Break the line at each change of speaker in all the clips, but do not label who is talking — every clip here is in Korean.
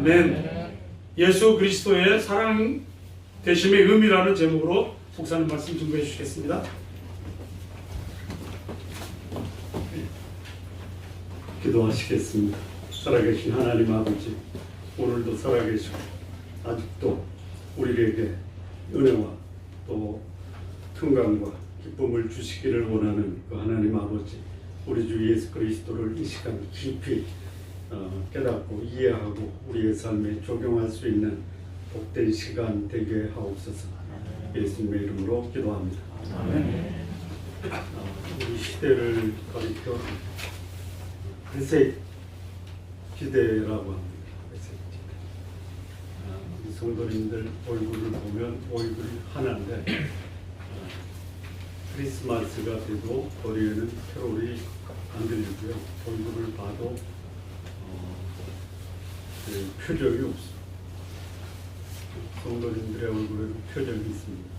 아멘. 예수 그리스도의 사랑 되심의 의미라는 제목으로 목사님 말씀 준비해 주시겠습니다.
기도하시겠습니다. 살아계신 하나님 아버지, 오늘도 살아계시고 아직도 우리에게 은혜와 또 평강과 기쁨을 주시기를 원하는 그 하나님 아버지, 우리 주 예수 그리스도를 이 시간 깊이 깨닫고 이해하고 우리의 삶에 적용할 수 있는 복된 시간 되게 하옵소서. 예수님의 이름으로 기도합니다. 우리 시대를 가리켜 회색 기대라고 합니다. 회색 기대. 우리 성도님들 얼굴을 보면 얼굴이 하나인데 크리스마스가 돼도 거리에는 캐롤이 안 들리고요. 얼굴을 봐도 표정이 없어요. 성도님들의 얼굴에는 표정이 있습니다.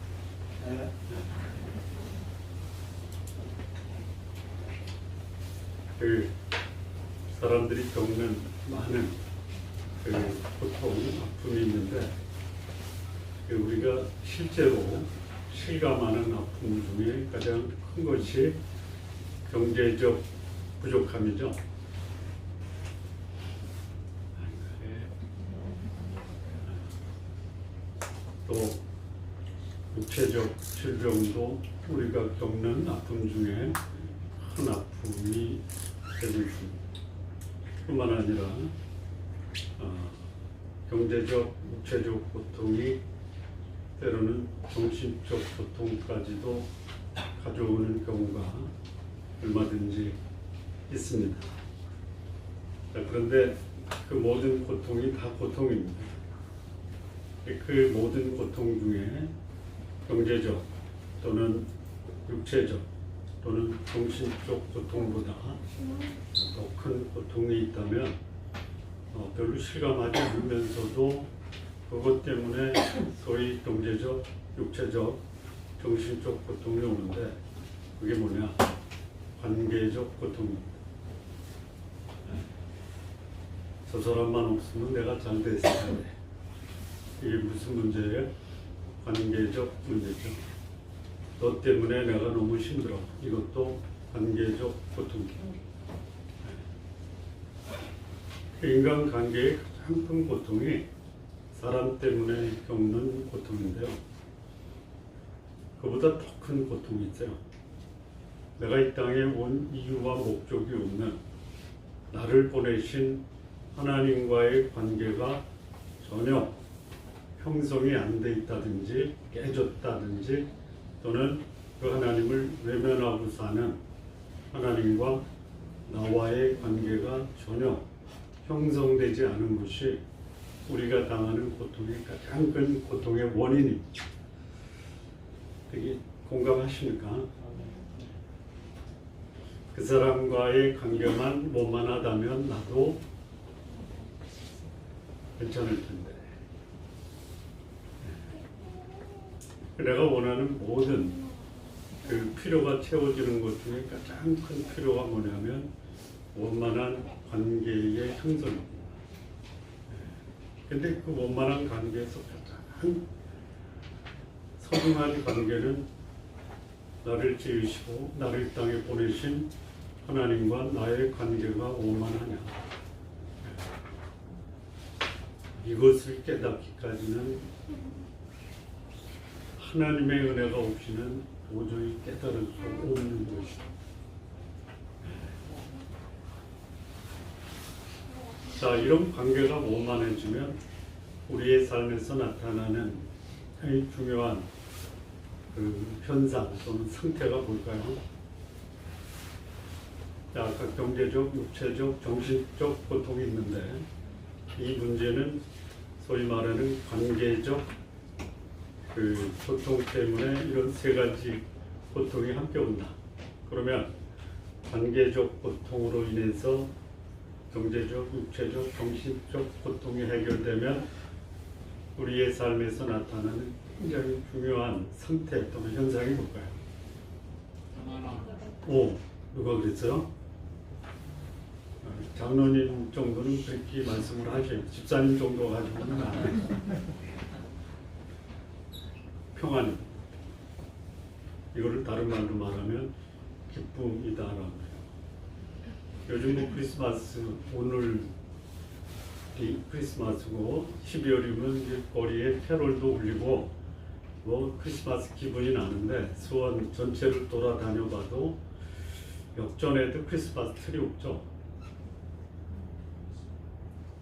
그 사람들이 겪는 많은 그 고통, 아픔이 있는데 우리가 실제로 실감하는 아픔 중에 가장 큰 것이 경제적 부족함이죠. 또 육체적 질병도 우리가 겪는 아픔 중에 큰 아픔이 되고 있습니다. 뿐만 아니라 경제적, 육체적 고통이 때로는 정신적 고통까지도 가져오는 경우가 얼마든지 있습니다. 그런데 그 모든 고통이 다 고통입니다. 그 모든 고통 중에 경제적 또는 육체적 또는 정신적 고통보다 더 큰 고통이 있다면 별로 실감하지 않으면서도 그것 때문에 소위 경제적, 육체적, 정신적 고통이 오는데 그게 뭐냐? 관계적 고통입니다. 저 사람만 없으면 내가 잘 됐을 텐데 이게 무슨 문제예요? 관계적 문제죠. 너 때문에 내가 너무 힘들어. 이것도 관계적 고통이에요. 인간관계의 가장 큰 고통이 사람 때문에 겪는 고통인데요. 그보다 더 큰 고통이 있어요. 내가 이 땅에 온 이유와 목적이 없는 나를 보내신 하나님과의 관계가 전혀 형성이 안 돼 있다든지 깨졌다든지 또는 그 하나님을 외면하고 사는 하나님과 나와의 관계가 전혀 형성되지 않은 것이 우리가 당하는 고통의 가장 큰 고통의 원인입니다. 되게 공감하십니까? 그 사람과의 관계만 원만하다면 나도 괜찮을 텐데 내가 원하는 모든 그 필요가 채워지는 것 중에 가장 큰 필요가 뭐냐면 원만한 관계의 형성입니다. 근데 그 원만한 관계에서 가장 소중한 관계는 나를 지으시고 나를 이 땅에 보내신 하나님과 나의 관계가 원만하냐. 이것을 깨닫기까지는 하나님의 은혜가 없이는 도저히 깨달을 수 없는 것이다. 자, 이런 관계가 원만해지면 우리의 삶에서 나타나는 중요한 그 현상 또는 상태가 뭘까요? 자, 아까 경제적, 육체적, 정신적 고통이 있는데 이 문제는 소위 말하는 관계적 그 고통 때문에 이런 세 가지 고통이 함께 온다. 그러면 관계적 고통으로 인해서 경제적, 육체적, 정신적 고통이 해결되면 우리의 삶에서 나타나는 굉장히 중요한 상태 또는 현상이 뭘까요? 누가 그랬어요? 장로님 정도는 그렇게 말씀을 하셔요. 집사님 정도 가지고는 안 돼요. 평안입니다. 이거를 다른 말로 말하면 기쁨이다라는 거예요. 요즘 뭐 크리스마스, 오늘 크리스마스고 12월이면 이제 거리에 캐롤도 울리고 뭐 크리스마스 기분이 나는데 수원 전체를 돌아다녀봐도 역전에도 크리스마스 트리 없죠?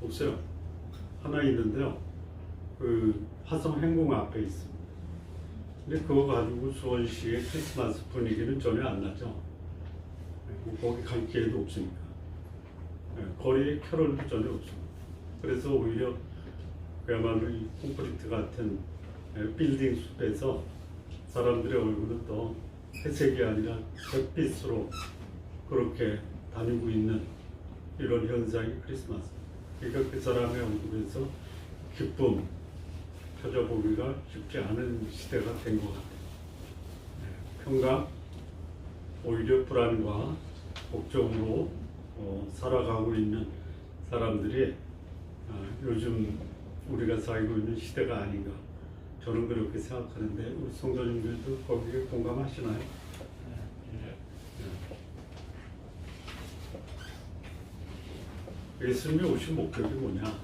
없어요. 하나 있는데요. 그 화성 행궁 앞에 있습니다. 근데 그거 가지고 수원시의 크리스마스 분위기는 전혀 안 나죠. 거기 갈 기회도 없으니까. 거리에 캐롤도 전혀 없습니다. 그래서 오히려 그야말로 이 콘크리트 같은 빌딩 숲에서 사람들의 얼굴은 더 회색이 아니라 햇빛으로 그렇게 다니고 있는 이런 현상이 크리스마스. 그러니까 그 사람의 얼굴에서 기쁨 찾아보기가 쉽지 않은 시대가 된 것 같아요. 평강, 오히려 불안과 걱정으로 살아가고 있는 사람들이 요즘 우리가 살고 있는 시대가 아닌가 저는 그렇게 생각하는데 우리 성도님들도 거기에 공감하시나요? 예수님이 오신 목적이 뭐냐?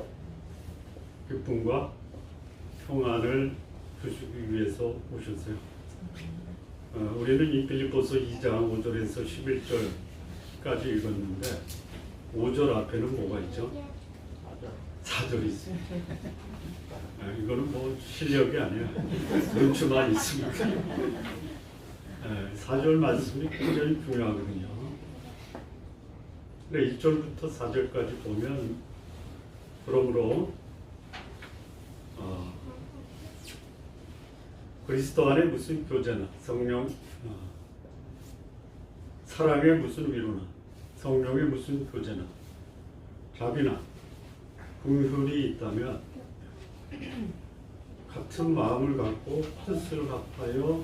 기쁨과 평안을 주시기 위해서 오셨어요. 우리는 이 빌립보서 2장 5절에서 11절까지 읽었는데 5절 앞에는 뭐가 있죠? 4절이 있어요. 이거는 뭐 실력이 아니야. 눈치만 있습니다. 4절 말씀이 굉장히 중요하거든요. 근데 1절부터 4절까지 보면 그러므로 그리스도 안에 무슨 교제나 성령 사랑에 무슨 위로나 성령의 무슨 교제나 자비나 긍휼이 있다면 같은 마음을 갖고 뜻을 합하여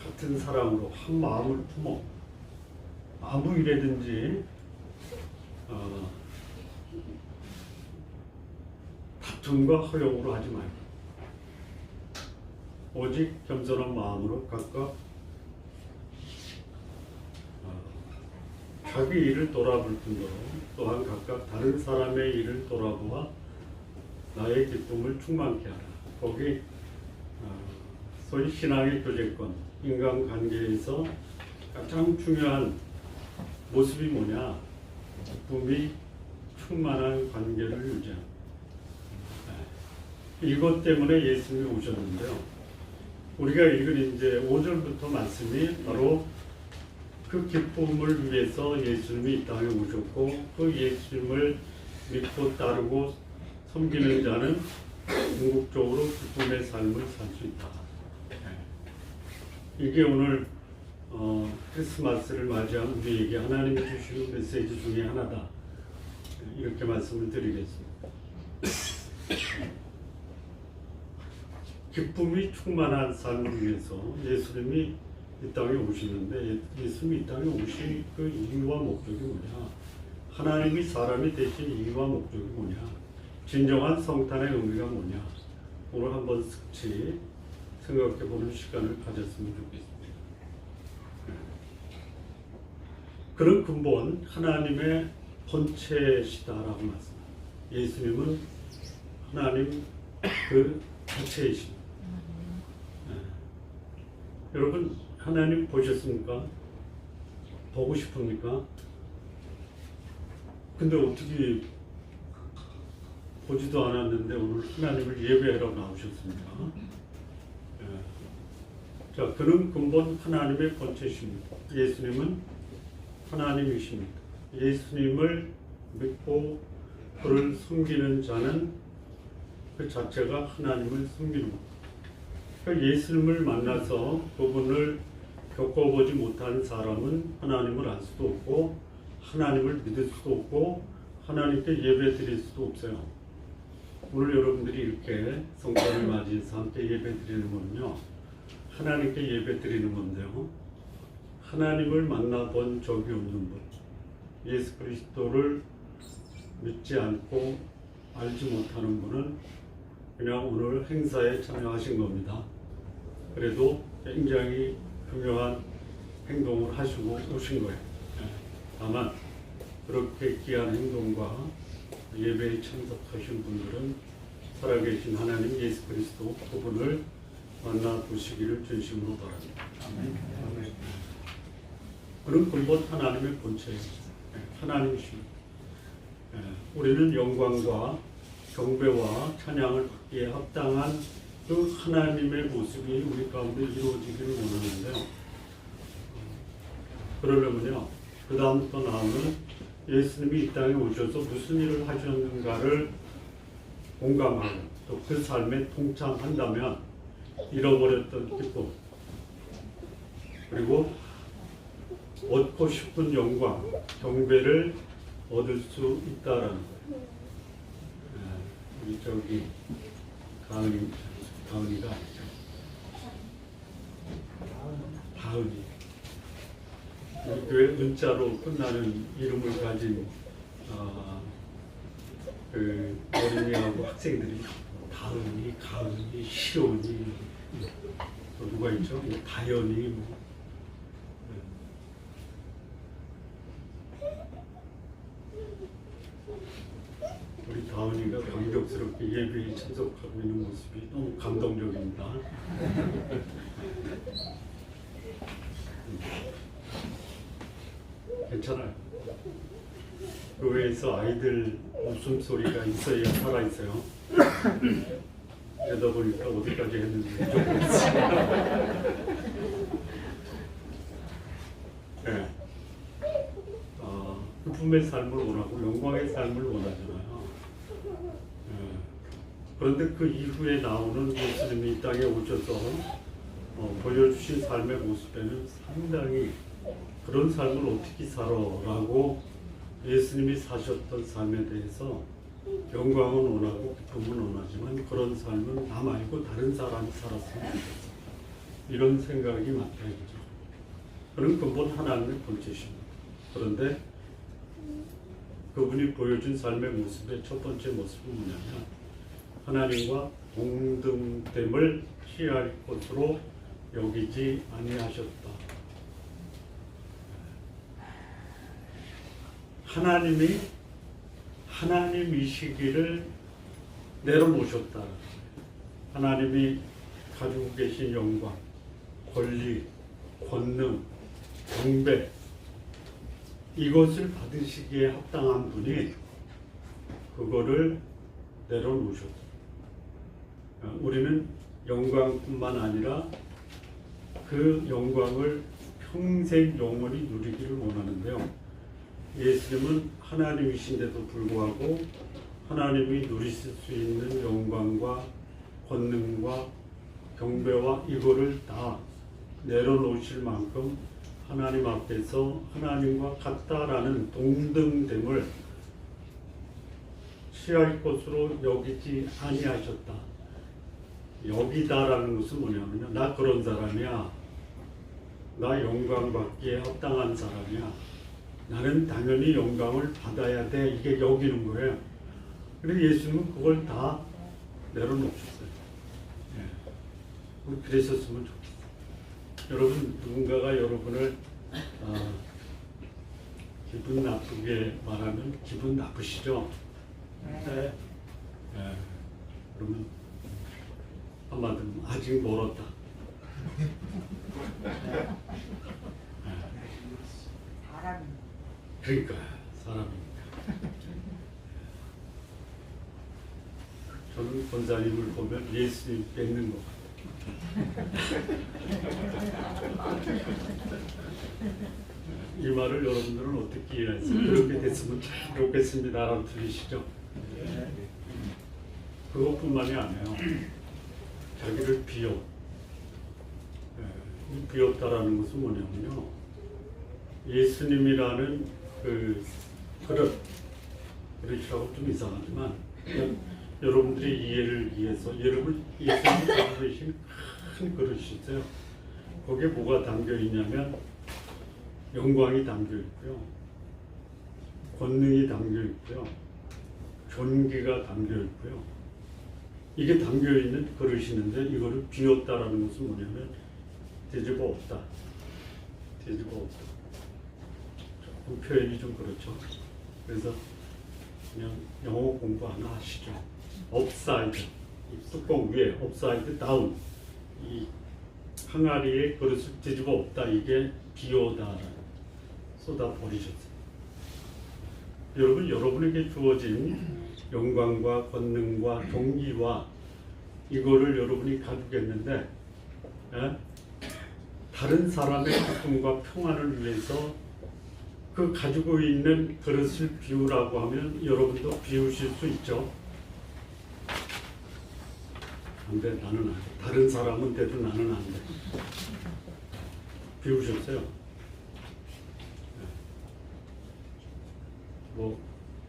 같은 사랑으로 한 마음을 품어 아무 일에든지 다툼과 허용으로 하지 말고 오직 겸손한 마음으로 각각 자기 일을 돌아볼 뿐더러 또한 각각 다른 사람의 일을 돌아보아 나의 기쁨을 충만케 하라. 거기 소위 신앙의 교제권, 인간관계에서 가장 중요한 모습이 뭐냐? 기쁨이 충만한 관계를 유지하는. 이것 때문에 예수님이 오셨는데요. 우리가 읽은 이제 5절부터 말씀이 바로 그 기쁨을 위해서 예수님이 이 땅에 오셨고 그 예수님을 믿고 따르고 섬기는 자는 궁극적으로 기쁨의 삶을 살 수 있다. 이게 오늘 크리스마스를 맞이한 우리에게 하나님이 주시는 메시지 중에 하나다. 이렇게 말씀을 드리겠습니다. 기쁨이 충만한 삶을 위해서 예수님이 이 땅에 오시는데 예수님이 이 땅에 오신 그 이유와 목적이 뭐냐? 하나님이 사람이 되신 이유와 목적이 뭐냐? 진정한 성탄의 의미가 뭐냐? 오늘 한번 숙지 생각해보는 시간을 가졌으면 좋겠습니다. 그런 근본 하나님의 본체시다라고 말씀합니다. 예수님은 하나님 그 자체이십니다. 여러분 하나님 보셨습니까? 보고 싶습니까? 근데 어떻게 보지도 않았는데 오늘 하나님을 예배하러 나오셨습니까? 자, 그는 근본 하나님의 본체십니다. 예수님은 하나님이십니다. 예수님을 믿고 그를 섬기는 자는 그 자체가 하나님을 섬기는 것. 그러니까 예수님을 만나서 그분을 겪어보지 못한 사람은 하나님을 알 수도 없고 하나님을 믿을 수도 없고 하나님께 예배 드릴 수도 없어요. 오늘 여러분들이 이렇게 성탄을 맞이해서 함께 예배 드리는 건요, 하나님께 예배 드리는 건데요, 하나님을 만나본 적이 없는 분, 예수 그리스도를 믿지 않고 알지 못하는 분은 그냥 오늘 행사에 참여하신 겁니다. 그래도 굉장히 중요한 행동을 하시고 오신 거예요. 다만 그렇게 귀한 행동과 예배에 참석하신 분들은 살아계신 하나님 예수 그리스도 그분을 만나보시기를 진심으로 바랍니다. 그는 근본 하나님의 본체예요. 하나님이십니다. 우리는 영광과 경배와 찬양을 받기에 합당한 그 하나님의 모습이 우리 가운데 이루어지기를 원하는데요. 그러려면요, 그 다음부터 나오는 예수님이 이 땅에 오셔서 무슨 일을 하셨는가를 공감하고 또 그 삶에 동참한다면 잃어버렸던 기쁨, 그리고 얻고 싶은 영광, 경배를 얻을 수 있다라는 거예요. 우리 저기 가은이가 아니죠. 다은이. 우리 교회 은자로 끝나는 이름을 가진 그 어린이하고 학생들이 다은이, 가은이, 시온이, 또 누가 있죠? 다연이, 뭐. 우리 다은이가 감격스럽게 예배에 참석하고 있는 모습이 너무 감동적입니다. 괜찮아요. 교회에서 아이들 웃음소리가 있어야 살아있어요. 그러다 보니까 어디까지 했는지 모르겠어요. 네. 기쁨의 삶을 원하고 영광의 삶을 원하잖아요. 그런데 그 이후에 나오는 예수님이 이 땅에 오셔서 보여주신 삶의 모습에는 상당히 그런 삶을 어떻게 살아라고 예수님이 사셨던 삶에 대해서 영광은 원하고 기쁨은 원하지만 그런 삶은 나 말고 다른 사람이 살았으면 좋겠어. 이런 생각이 많다이죠. 그런 근본 하나님의 본체십니다. 그런데 그분이 보여준 삶의 모습의 첫 번째 모습은 뭐냐면 하나님과 동등됨을 취할 것으로 여기지 아니하셨다. 하나님이 하나님이시기를 내려놓으셨다. 하나님이 가지고 계신 영광, 권리, 권능, 경배 이것을 받으시기에 합당한 분이 그거를 내려놓으셨다. 우리는 영광뿐만 아니라 그 영광을 평생 영원히 누리기를 원하는데요. 예수님은 하나님이신데도 불구하고 하나님이 누리실 수 있는 영광과 권능과 경배와 이거를 다 내려놓으실 만큼 하나님 앞에서 하나님과 같다라는 동등됨을 취할 것으로 여기지 아니하셨다. 여기다라는 것은 뭐냐면요. 나 그런 사람이야. 나 영광 받기에 합당한 사람이야. 나는 당연히 영광을 받아야 돼. 이게 여기는 거예요. 근데 예수님은 그걸 다 내려놓으셨어요. 그랬었으면 좋겠어요. 여러분, 누군가가 여러분을 기분 나쁘게 말하면 기분 나쁘시죠? 네. 그러면 한마디로 아직 멀었다. 그러니까 사람이니까. 저는 권사님을 보면 예수님 뵙는 것 같아요. 이 말을 여러분들은 어떻게 이해하세요? 그렇게 됐으면 참 좋겠습니다라고 들리시죠? 그것뿐만이 아니에요. 자기를 비워. 비웠다라는 것은 뭐냐면요. 예수님이라는 그 그릇이라고 좀 이상하지만 여러분들의 이해를 위해서 여러분 예수님이 가지고 계신 큰 그릇이 있어요. 거기에 뭐가 담겨 있냐면 영광이 담겨 있고요. 권능이 담겨 있고요. 존귀가 담겨 있고요. 이게 담겨 있는 그릇이는데 이거를 비웠다라는 것은 뭐냐면 뒤집어 엎다. 뒤집어 엎다. 조금 표현이 좀 그렇죠. 그래서 그냥 영어 공부 하나 하시죠. 업사이드, 이 뚜껑 위에 업사이드 다운, 이 항아리에 그릇을 뒤집어 엎다. 이게 비오다. 쏟아 버리셨어요. 여러분, 여러분에게 주어진 영광과 권능과 동기와 이거를 여러분이 가지겠는데, 다른 사람의 기쁨과 평안을 위해서 그 가지고 있는 그릇을 비우라고 하면 여러분도 비우실 수 있죠. 안 돼, 나는 안 돼. 다른 사람은 돼도 나는 안 돼. 비우셨어요. 뭐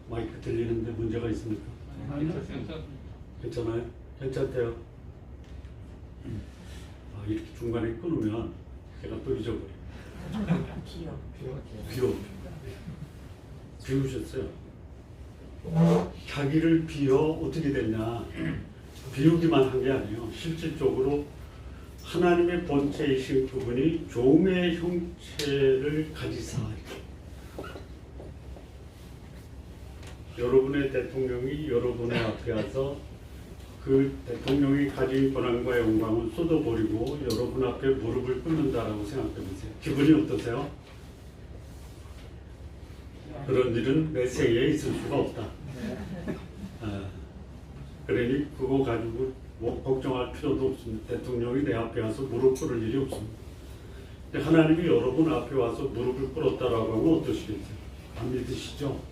마이크 들리는데 문제가 있습니까? 괜찮아요? 괜찮대요. 아, 이렇게 중간에 끊으면 제가 또 잊어버려요. 비우셨어요. 자기를 비워 어떻게 됐냐? 비우기만 한 게 아니에요. 실질적으로 하나님의 본체이신 그분이 종의 형체를 가지사 여러분의 대통령이 여러분의 앞에 와서 그 대통령이 가진 권한과 영광을 쏟아버리고 여러분 앞에 무릎을 꿇는다라고 생각해보세요. 기분이 어떠세요? 그런 일은 내 생에 있을 수가 없다. 그러니 그거 가지고 뭐 걱정할 필요도 없습니다. 대통령이 내 앞에 와서 무릎 꿇을 일이 없습니다. 근데 하나님이 여러분 앞에 와서 무릎을 꿇었다라고 하면 어떠시겠어요? 안 믿으시죠?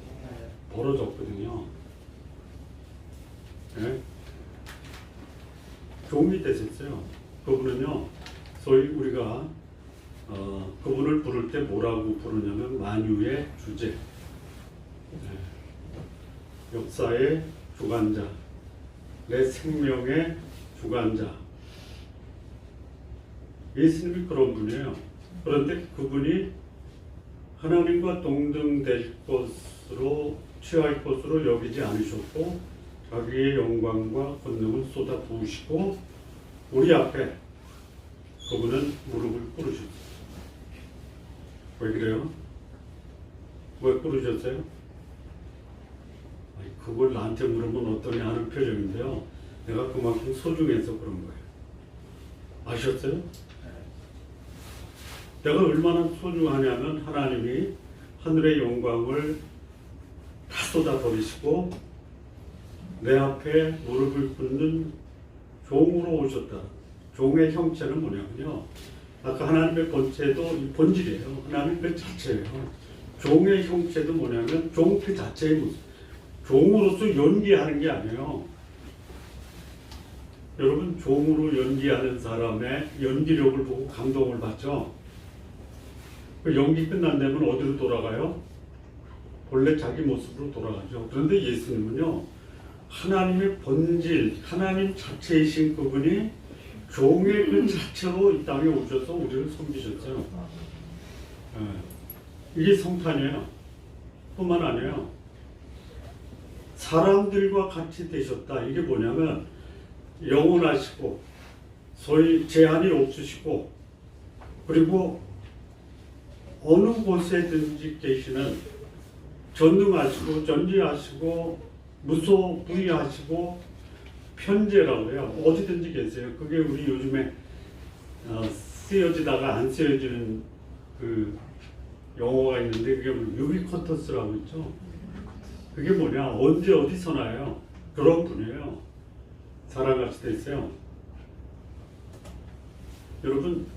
벌어졌거든요. 네? 종이 되셨어요. 그분은요, 소위 우리가 그분을 부를 때 뭐라고 부르냐면 만유의 주제, 역사의 주관자, 내 생명의 주관자. 예수님이 그런 분이에요. 그런데 그분이 하나님과 동등될 것으로 취할 것으로 여기지 않으셨고 자기의 영광과 권능을 쏟아 부으시고 우리 앞에 그분은 무릎을 꿇으셨어요. 왜 그래요? 왜 꿇으셨어요? 아니, 그걸 나한테 물으면 어떠냐 하는 표정인데요. 내가 그만큼 소중해서 그런 거예요. 아셨어요? 내가 얼마나 소중하냐면 하나님이 하늘의 영광을 다 쏟아버리시고 내 앞에 무릎을 꿇는 종으로 오셨다. 종의 형체는 뭐냐면요. 아까 하나님의 본체도 본질이에요. 하나님 그 자체예요. 종의 형체도 뭐냐면 종 그 자체의 모습. 종으로서 연기하는 게 아니에요. 여러분, 종으로 연기하는 사람의 연기력을 보고 감동을 받죠. 그 연기 끝난 다면 어디로 돌아가요? 본래 자기 모습으로 돌아가죠. 그런데 예수님은요, 하나님의 본질, 하나님 자체이신 그분이 종의 그 자체로 이 땅에 오셔서 우리를 섬기셨어요. 이게 성탄이에요. 뿐만 아니에요. 사람들과 같이 되셨다. 이게 뭐냐면 영원하시고 소위 제한이 없으시고 그리고 어느 곳에든지 계시는 전능하시고 전지하시고 무소부의하시고 편재라고 해요. 어디든지 계세요. 그게 우리 요즘에 쓰여지다가 안 쓰여지는 그 용어가 있는데 그게 유비쿼터스라고 있죠. 그게 뭐냐? 언제 어디서나요? 그런 분이에요. 사람같이 됐어요. 여러분,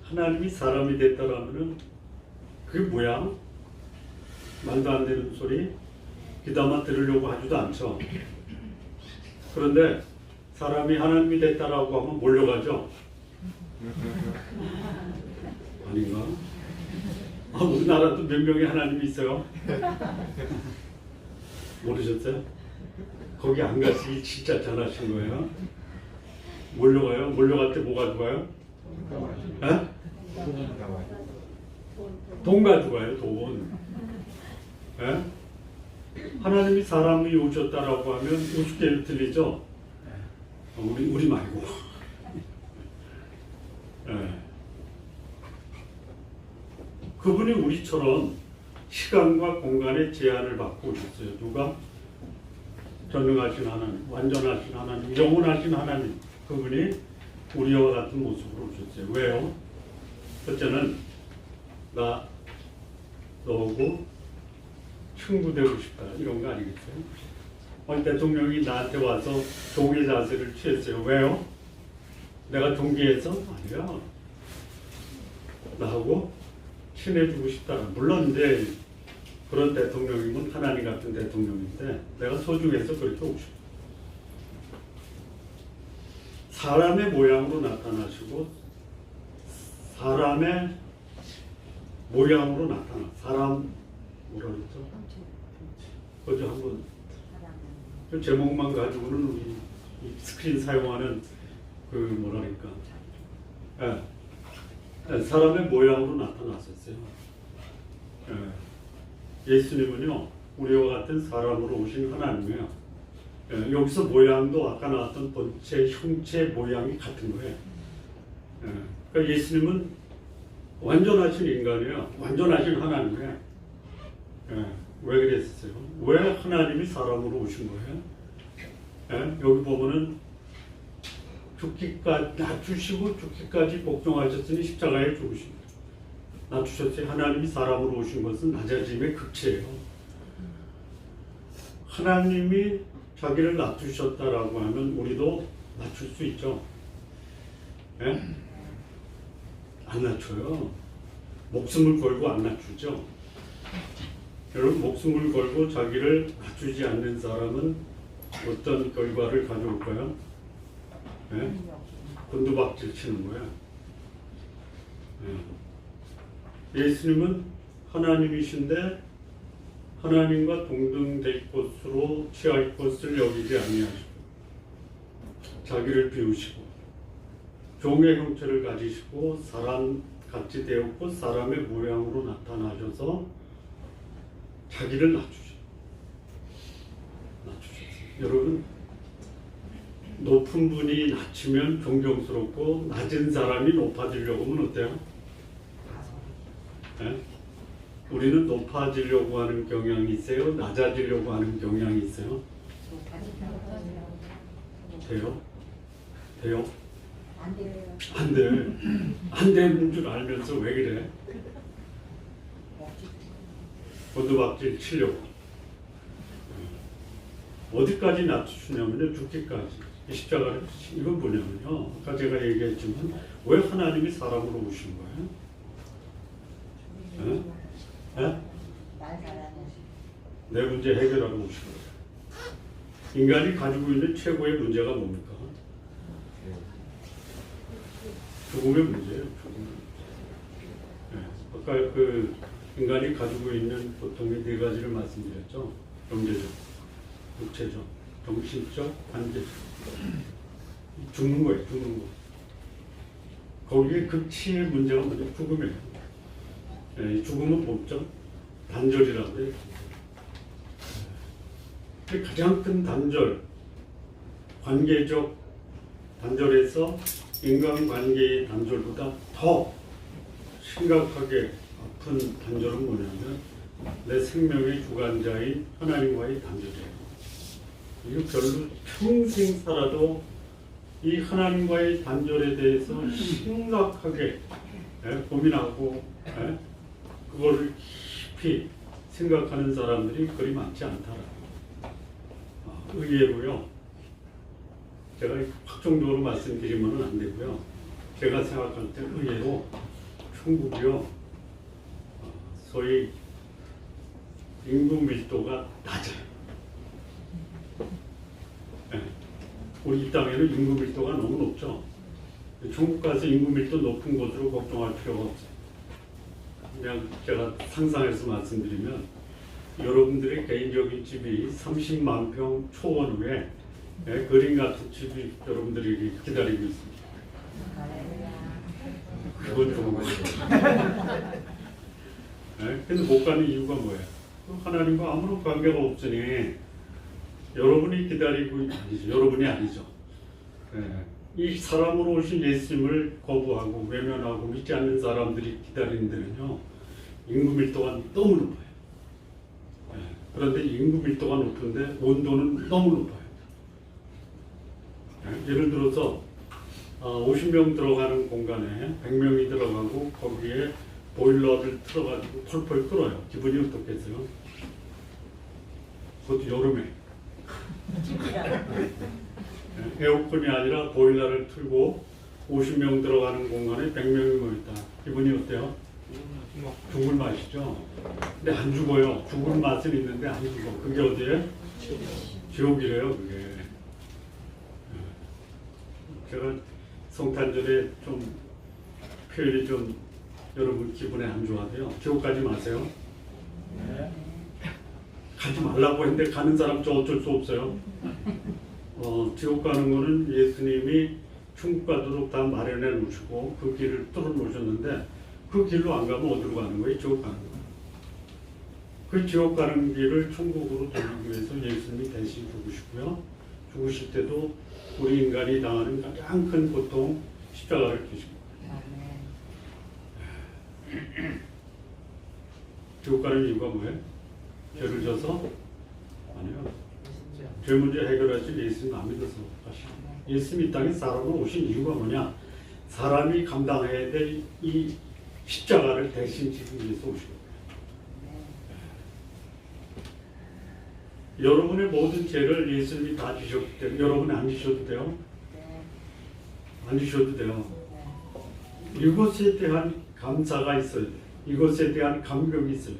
하나님이 사람이 됐다라면은 그게 뭐야? 말도 안 되는 소리? 귀담아 들으려고 하지도 않죠. 그런데 사람이 하나님이 됐다라고 하면 몰려가죠. 아닌가? 우리나라도 몇 명의 하나님이 있어요? 모르셨어요? 거기 안 가시기 진짜 잘하신 거예요. 몰려가요? 몰려갈 때 뭐가 좋아요? 돈 가져가요, 돈. 예? 하나님이 사람이 오셨다라고 하면 우습게 들리죠? 우리 말고. 예. 그분이 우리처럼 시간과 공간의 제한을 받고 오셨어요. 누가? 전능하신 하나님, 완전하신 하나님, 영원하신 하나님. 그분이 우리와 같은 모습으로 오셨어요. 왜요? 첫째는 나 너하고 친구되고 싶다 이런 거 아니겠어요? 어느 대통령이 나한테 와서 종의 자세를 취했어요. 왜요? 내가 존귀해서? 아니야. 나하고 친해지고 싶다. 물론 이제 그런 대통령이면 하나님 같은 대통령인데 내가 소중해서 그렇게 오고 싶어. 사람의 모양으로 나타나시고 사람의 모양으로 나타나. 사람 뭐라 그랬죠? 어제 한번 그 제목만 가지고는 우리 이 스크린 사용하는 그 뭐랄까 사람의 모양으로 나타났었어요. 예수님은요 우리와 같은 사람으로 오신 하나님이에요. 여기서 모양도 아까 나왔던 본체 형체 모양이 같은 거예요. 그러니까 예수님은 완전하신 인간이에요. 완전하신 하나님이에요. 왜 그랬어요? 왜 하나님이 사람으로 오신 거예요? 여기 보면은 죽기까지 낮추시고 죽기까지 복종하셨으니 십자가에 죽으십니다. 낮추셨어요. 하나님이 사람으로 오신 것은 낮아짐의 극치예요. 하나님이 자기를 낮추셨다라고 하면 우리도 낮출 수 있죠. 안 낮춰요. 목숨을 걸고 안 낮추죠. 여러분 목숨을 걸고 자기를 낮추지 않는 사람은 어떤 결과를 가져올까요? 곤두박질 치는 거야. 예수님은 하나님이신데 하나님과 동등될 것으로 취할 것을 여기지 아니하시고 자기를 비우시고 종의 형체를 가지시고 사람 같이 되었고 사람의 모양으로 나타나셔서 자기를 낮추셨어요. 여러분 높은 분이 낮추면 존경스럽고 낮은 사람이 높아지려고 하면 어때요? 우리는 높아지려고 하는 경향이 있어요? 낮아지려고 하는 경향이 있어요? 돼요? 돼요?
안 돼요.
안 돼. 안 되는 줄 알면서 왜 그래? 곤두박질 치려고. 어디까지 낮추시냐면요, 죽기까지. 십자가를, 이건 뭐냐면요, 아까 제가 얘기했지만, 왜 하나님이 사람으로 오신 거예요? 내 문제 해결하러 오신 거예요. 인간이 가지고 있는 최고의 문제가 뭡니까? 죽음의 문제예요. 죽음의 문제. 아까 그 인간이 가지고 있는 보통의 네 가지를 말씀드렸죠. 경제적, 육체적, 정신적, 관계적. 죽는 거예요. 죽는 거. 거기에 극치의 문제가 뭐냐? 죽음이에요. 죽음은 뭐죠? 단절이라고 해요. 가장 큰 단절, 관계적 단절에서 인간관계의 단절보다 더 심각하게 아픈 단절은 뭐냐면 내 생명의 주관자인 하나님과의 단절이에요. 이거 별로 평생 살아도 이 하나님과의 단절에 대해서 심각하게 고민하고 그걸 깊이 생각하는 사람들이 그리 많지 않더라고요. 의외로요. 제가 확정적으로 말씀드리면 안 되고요. 제가 생각할 때 의외로 천국이요. 소위 인구 밀도가 낮아요. 우리 이 땅에는 인구 밀도가 너무 높죠. 천국 가서 인구 밀도 높은 곳으로 걱정할 필요가 없어요. 그냥 제가 상상해서 말씀드리면 여러분들의 개인적인 집이 30만 평 초원 후에 그림 같은 집이 여러분들이 기다리고 있습니다. 그건 좋은 거죠. 네? 근데 못 가는 이유가 뭐예요? 하나님과 아무런 관계가 없으니 여러분이 기다리고 아니죠. 여러분이 아니죠. 네. 이 사람으로 오신 예수님을 거부하고 외면하고 믿지 않는 사람들이 기다리는 데는요, 인구 밀도가 너무 높아요. 네. 그런데 인구 밀도가 높은데 온도는 너무 높아요. 네. 예를 들어서 50명 들어가는 공간에 100명이 들어가고 거기에 보일러를 틀어가지고 펄펄 끓어요. 기분이 어떻겠어요? 그것도 여름에. 에어컨이 아니라 보일러를 틀고 50명 들어가는 공간에 100명이 모였다. 기분이 어때요? 죽을 맛이죠. 근데 안 죽어요. 죽을 맛은 있는데 안 죽어. 그게 어디에? 지옥이래요. 그게. 제가 성탄절에 좀 표현이 좀 여러분 기분에 안 좋아도요. 지옥 가지 마세요. 가지 말라고 했는데 가는 사람 저 어쩔 수 없어요. 지옥 가는 거는 예수님이 천국 가도록 다 마련해 놓으시고 그 길을 뚫어 놓으셨는데 그 길로 안 가면 어디로 가는 거예요? 지옥 가는 거예요. 그 지옥 가는 길을 천국으로 돌리기 위해서 예수님이 대신 죽으시고요. 죽으실 때도 우리 인간이 당하는 가장 큰 고통 십자가를 지신 거예요. 지옥 가는 이유가 뭐예요? 죄를 져서? 아니요. 죄 문제 해결하실 예수님 안 믿어서 가시고 예수님 이 땅에 사람으로 오신 이유가 뭐냐? 사람이 감당해야 될 이 십자가를 대신 지기 위해서 오신 거예요. 여러분의 모든 죄를 예수님이 다 지셨기 때문에 여러분이 안 지셔도 돼요? 안 지셔도 돼요. 이것에 대한 감사가 있어야 돼요. 이것에 대한 감격이 있어요.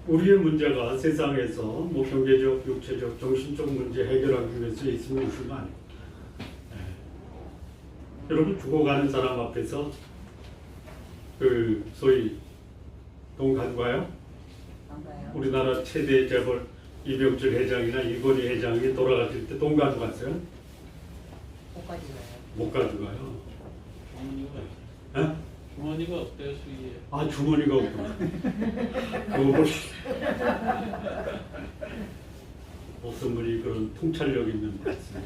우리의 문제가 세상에서 뭐 경제적, 육체적, 정신적 문제 해결하기 위해서 예수님이 오신 거 아니에요. 여러분 죽어가는 사람 앞에서 그 소위 돈 가지고 가요? 우리나라 최대 재벌 이병철 회장이나 이건희 회장이 돌아가실 때 돈 가지고 갔어요?
못 가져가요.
못 가져가요.
주머니가 없대요, 수위에.
아, 주머니가 없구나. 그거 어떤 분이 그런 통찰력 있는 말씀.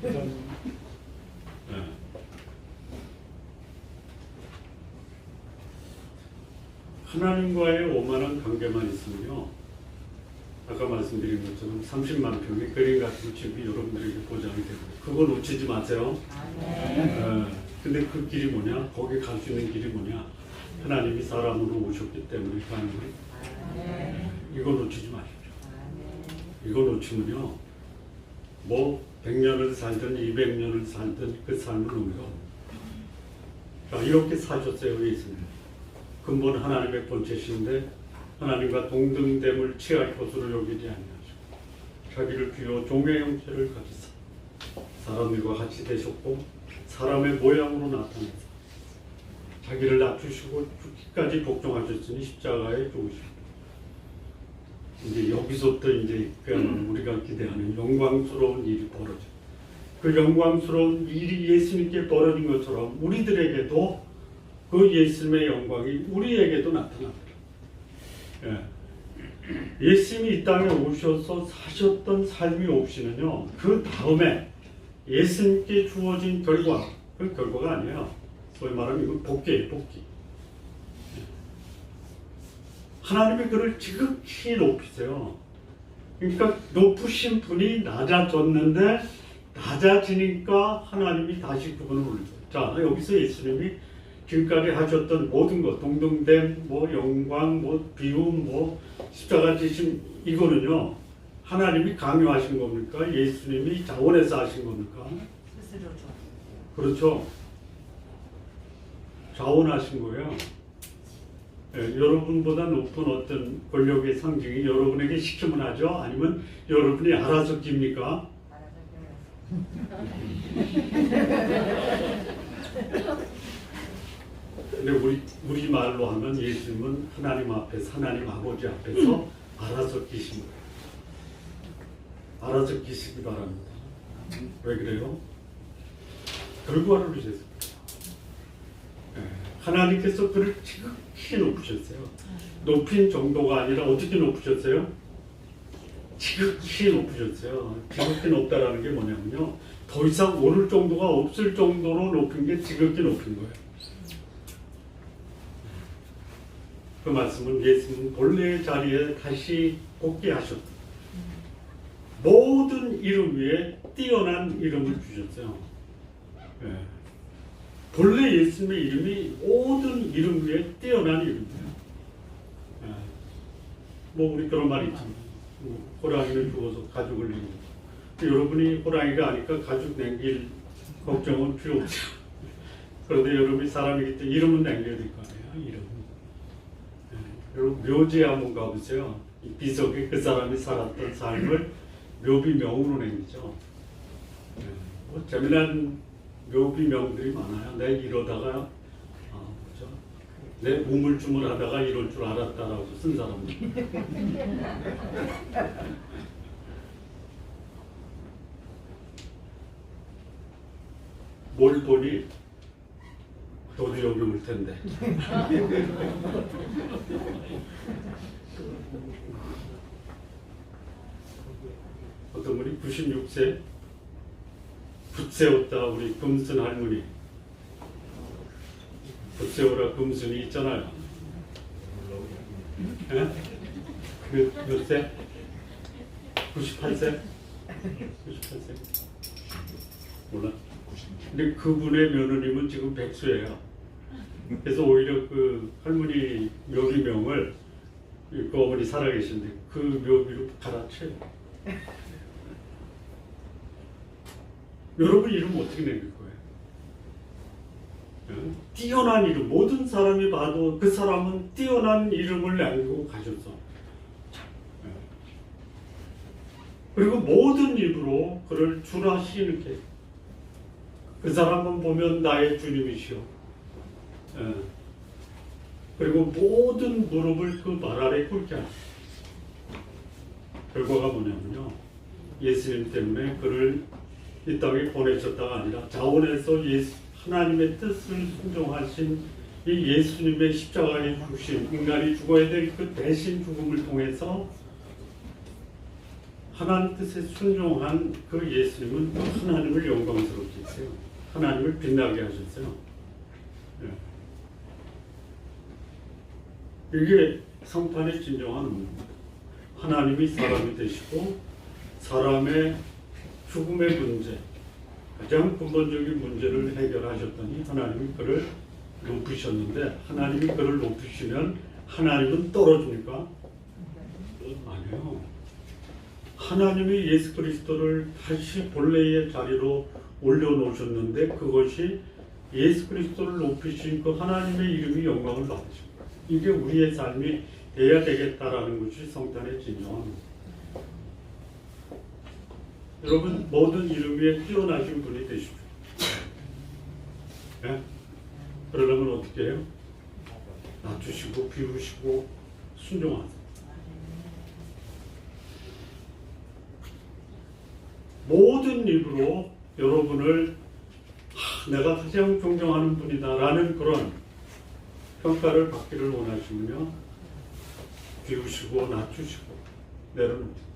네. 하나님과의 오만한 관계만 있으면요, 아까 말씀드린 것처럼 30만 평의 그림 같은 집이 여러분들에게 보장이 되고 그거 놓치지 마세요. 근데 그 길이 뭐냐? 거기 갈 수 있는 길이 뭐냐? 하나님이 사람으로 오셨기 때문에 가는 거예요. 이거 놓치지 마십시오. 이거 놓치면요, 뭐 100년을 살든 200년을 살든 그 삶은 의미가 없어요. 이렇게 사셨어요, 예수님. 근본 하나님의 본체신데 하나님과 동등됨을 취할 것으로 여기지 아니하시고 자기를 비워 종의 형체를 가지사 사람들과 같이 되셨고 사람의 모양으로 나타내서 자기를 낮추시고 죽기까지 복종하셨으니 십자가에 죽으시고 이제 여기서부터 이제 그야말로 우리가 기대하는 영광스러운 일이 벌어져. 그 영광스러운 일이 예수님께 벌어진 것처럼 우리들에게도 그 예수님의 영광이 우리에게도 나타납니다. 예수님이 이 땅에 오셔서 사셨던 삶이 없이는요, 그 다음에 예수님께 주어진 결과, 그 결과가 아니에요. 소위 말하면 이건 복귀예요, 복귀. 하나님이 그를 지극히 높이세요. 그러니까 높으신 분이 낮아졌는데 낮아지니까 하나님이 다시 그분을 올려요. 자, 여기서 예수님이 지금까지 하셨던 모든 것, 동등됨, 뭐 영광, 뭐 비움, 뭐 십자가 지심, 이거는요, 하나님이 강요하신 겁니까? 예수님이 자원해서 하신 겁니까?
스스로 줘.
그렇죠. 자원하신 거예요. 여러분보다 높은 어떤 권력의 상징이 여러분에게 시키면 하죠? 아니면 여러분이 알아서 깁니까? 근데 우리 말로 하면 예수님은 하나님 앞에서, 하나님 아버지 앞에서 알아서 끼신 거예요. 알아서 끼시기 바랍니다. 왜 그래요? 결과를 주셨습니다. 하나님께서 그를 지극히 높으셨어요. 높인 정도가 아니라 어떻게 높으셨어요? 지극히 높으셨어요. 지극히 높다라는 게 뭐냐면요, 더 이상 오를 정도가 없을 정도로 높은 게 지극히 높은 거예요. 그 말씀은 예수님은 본래의 자리에 다시 복귀하셨다. 모든 이름 위에 뛰어난 이름을 주셨어요. 예. 본래 예수님의 이름이 모든 이름 위에 뛰어난 이름이에요. 예. 뭐 우리 그런 말이 있죠. 호랑이를 죽어서 가죽을 내고, 여러분이 호랑이가 아니까 가죽 남길 걱정은 필요 없죠. 그런데 여러분이 사람이기 때문에 이름은 남겨야 될 거 아니에요. 이름. 예. 여러분 묘지에 한번 가보세요. 이 비석에 그 사람이 살았던 삶을 묘비명으로 남기죠. 예. 뭐 재미난 묘비명들이 많아요. 내 이러다가 내 우물쭈물하다가 이럴 줄 알았다라고 쓴 사람들. 뭘 보니 너도 여기 올 텐데. 어떤 분이 96세 붓세웠다 우리 금순 할머니. 붓세우라 금순이 있잖아요. 예? 몇 세? 98세? 98세? 몰라. 근데 그분의 며느님은 지금 백수예요. 그래서 오히려 그 할머니 묘비명을 그 어머니 살아계신데 그 묘비로 갈아쳐요. 여러분 이름 어떻게 남길 거예요? 뛰어난 이름, 모든 사람이 봐도 그 사람은 뛰어난 이름을 남기고 가셨어. 그리고 모든 입으로 그를 주라 시인게. 그 사람은 보면 나의 주님이시오. 그리고 모든 무릎을 그 말 아래 꿇게 하시오. 결과가 뭐냐면요, 예수님 때문에 그를 이 땅에 보내셨다가 아니라 자원에서 하나님의 뜻을 순종하신 이 예수님의 십자가의 죽으심, 인간이 죽어야 될 그 대신 죽음을 통해서 하나님 뜻에 순종한 그 예수님은 하나님을 영광스럽게 했어요. 하나님을 빛나게 하셨어요. 이게 성탄의 진정한 의미입니다. 하나님이 사람이 되시고 사람의 죽음의 문제, 가장 근본적인 문제를 해결하셨더니 하나님이 그를 높이셨는데, 하나님이 그를 높이시면 하나님은 떨어집니까? 아니요. 하나님이 예수 그리스도를 다시 본래의 자리로 올려놓으셨는데 그것이 예수 그리스도를 높이신 그 하나님의 이름이 영광을 받으신 거예요. 이게 우리의 삶이 돼야 되겠다라는 것이 성탄의 진정한. 여러분 모든 이름 위에 뛰어나신 분이 되십시오. 네? 그러려면 어떻게 해요? 낮추시고 비우시고 순종하세요. 모든 입으로 여러분을 내가 가장 존경하는 분이다 라는 그런 평가를 받기를 원하시며 비우시고 낮추시고 내려놓으세요.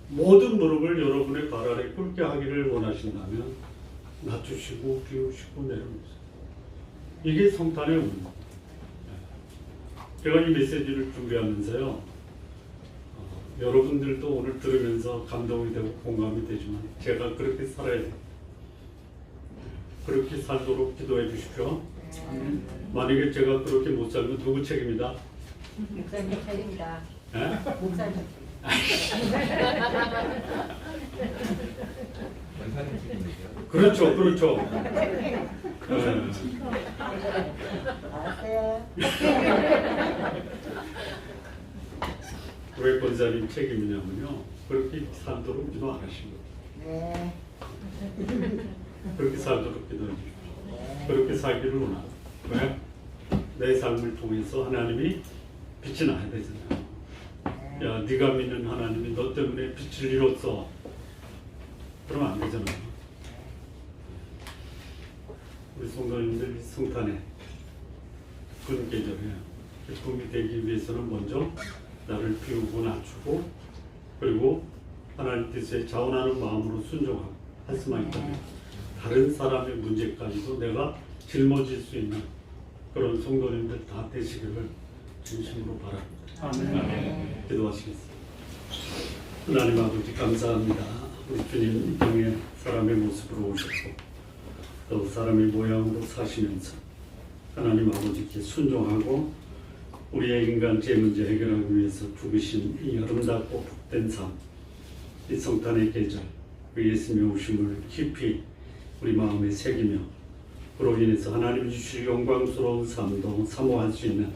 모든 무릎을 여러분의 발 아래 꿇게 하기를 원하신다면 낮추시고 비우시고 내려놓으세요. 이게 성탄의 의미입니다. 제가 이 메시지를 준비하면서요, 여러분들도 오늘 들으면서 감동이 되고 공감이 되지만 제가 그렇게 살아야 돼요. 그렇게 살도록 기도해 주십시오. 만약에 제가 그렇게 못 살면 누구 책임이다?
목사님 차립니다.
네?
목사님.
그렇죠, 그렇죠.
알았어요.
왜 권사님 책임이냐면요, 그렇게 살도록 기도 안 하신 거예요.
네.
그렇게 살도록 기도해 주십시오. 그렇게 살기를 원하고. 왜? 내 삶을 통해서 하나님이 빛이 나야 되잖아요. 야, 네가 믿는 하나님이 너 때문에 빛을 잃었어. 그러면 안 되잖아요. 우리 성도님들 성탄에 기쁜 계절에 기쁨이 되기 위해서는 먼저 나를 비우고 낮추고 그리고 하나님 뜻에 자원하는 마음으로 순종할 수만 있다면 다른 사람의 문제까지도 내가 짊어질 수 있는 그런 성도님들 다 되시기를 진심으로 바랍니다.
아멘.
기도하시겠습니다. 하나님 아버지 감사합니다. 우리 주님 이 땅에 사람의 모습으로 오셨고 또 사람의 모양으로 사시면서 하나님 아버지께 순종하고 우리의 인간죄 문제 해결하기 위해서 죽으신 이 아름답고 복된 삶, 이 성탄의 계절, 그 예수님의 오심을 깊이 우리 마음에 새기며 그로 인해서 하나님 주실 영광스러운 삶도 사모할 수 있는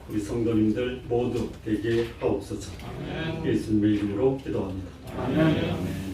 우리 성도님들 모두 되게 하옵소서. 예수님의 이름으로 기도합니다.
아멘.
아멘.